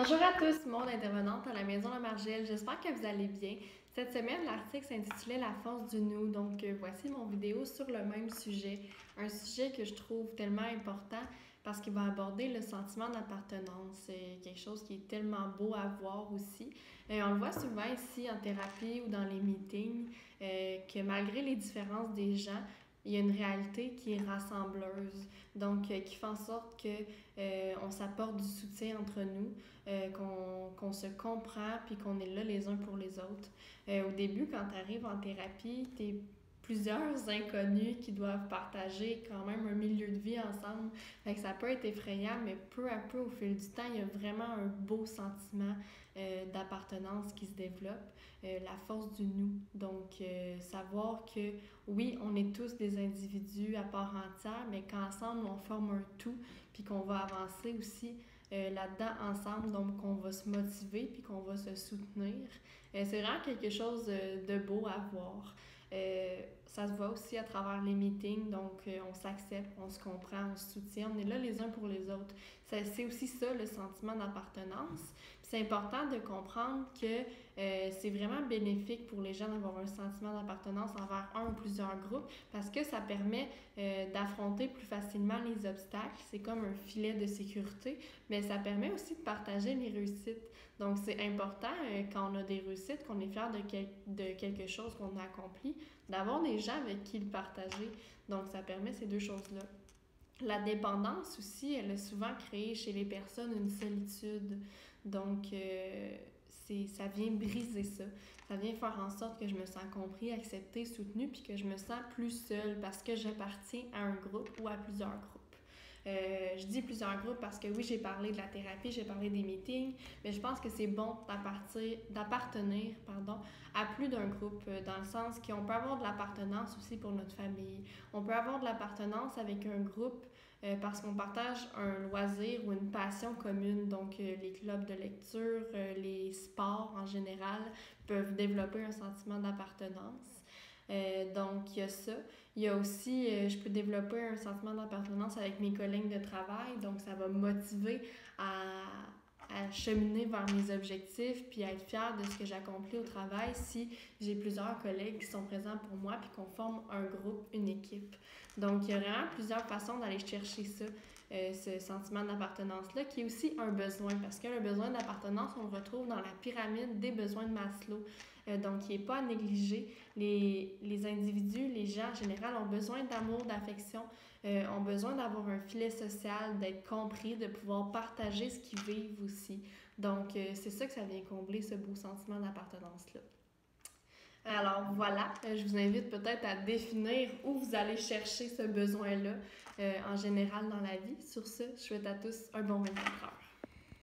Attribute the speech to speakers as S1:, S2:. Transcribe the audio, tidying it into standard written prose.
S1: Bonjour à tous, mon intervenante à la Maison La Margelle. J'espère que vous allez bien. Cette semaine, l'article s'intitulait La force du nous. Donc, voici mon vidéo sur le même sujet. Un sujet que je trouve tellement important parce qu'il va aborder le sentiment d'appartenance. C'est quelque chose qui est tellement beau à voir aussi. On le voit souvent ici en thérapie ou dans les meetings, que malgré les différences des gens, il y a une réalité qui est rassembleuse, donc qui fait en sorte que on s'apporte du soutien entre nous, qu'on se comprend puis qu'on est là les uns pour les autres. Au début, quand tu arrives en thérapie, tu es plusieurs inconnus qui doivent partager quand même un milieu de vie ensemble. Fait que ça peut être effrayant, mais peu à peu, au fil du temps, il y a vraiment un beau sentiment d'appartenance qui se développe, la force du nous. Donc, savoir que oui, on est tous des individus à part entière, mais qu'ensemble, on forme un tout, puis qu'on va avancer aussi là-dedans ensemble, donc qu'on va se motiver, puis qu'on va se soutenir. C'est vraiment quelque chose de beau à voir. Ça se voit aussi à travers les meetings, donc on s'accepte, on se comprend, on se soutient, on est là les uns pour les autres. C'est aussi ça le sentiment d'appartenance. Puis c'est important de comprendre que c'est vraiment bénéfique pour les gens d'avoir un sentiment d'appartenance envers un ou plusieurs groupes parce que ça permet d'affronter plus facilement les obstacles. C'est comme un filet de sécurité, mais ça permet aussi de partager les réussites. Donc c'est important quand on a des réussites, qu'on est fier de quelque chose qu'on a accompli, d'avoir des gens avec qui le partager. Donc ça permet ces deux choses-là. La dépendance aussi, elle a souvent créé chez les personnes une solitude. Donc, ça vient briser ça. Ça vient faire en sorte que je me sens compris, accepté, soutenu, puis que je me sens plus seule parce que j'appartiens à un groupe ou à plusieurs groupes. Je dis plusieurs groupes parce que oui, j'ai parlé de la thérapie, j'ai parlé des meetings, mais je pense que c'est bon d'appartenir à plus d'un groupe, dans le sens qu'on peut avoir de l'appartenance aussi pour notre famille. On peut avoir de l'appartenance avec un groupe parce qu'on partage un loisir ou une passion commune. Donc, les clubs de lecture, les sports en général peuvent développer un sentiment d'appartenance. Donc, il y a ça. Il y a aussi, je peux développer un sentiment d'appartenance avec mes collègues de travail. Donc, ça va me motiver à cheminer vers mes objectifs puis à être fière de ce que j'accomplis au travail si j'ai plusieurs collègues qui sont présents pour moi puis qu'on forme un groupe, une équipe. Donc, il y a vraiment plusieurs façons d'aller chercher ça, ce sentiment d'appartenance-là, qui est aussi un besoin, parce que le besoin d'appartenance, on le retrouve dans la pyramide des besoins de Maslow. Donc, il n'est pas à négliger. Les individus, les gens en général, ont besoin d'amour, d'affection, ont besoin d'avoir un filet social, d'être compris, de pouvoir partager ce qu'ils vivent aussi. Donc, c'est ça que ça vient combler, ce beau sentiment d'appartenance-là. Alors voilà, je vous invite peut-être à définir où vous allez chercher ce besoin-là en général dans la vie. Sur ce, je souhaite à tous un bon 24 heures.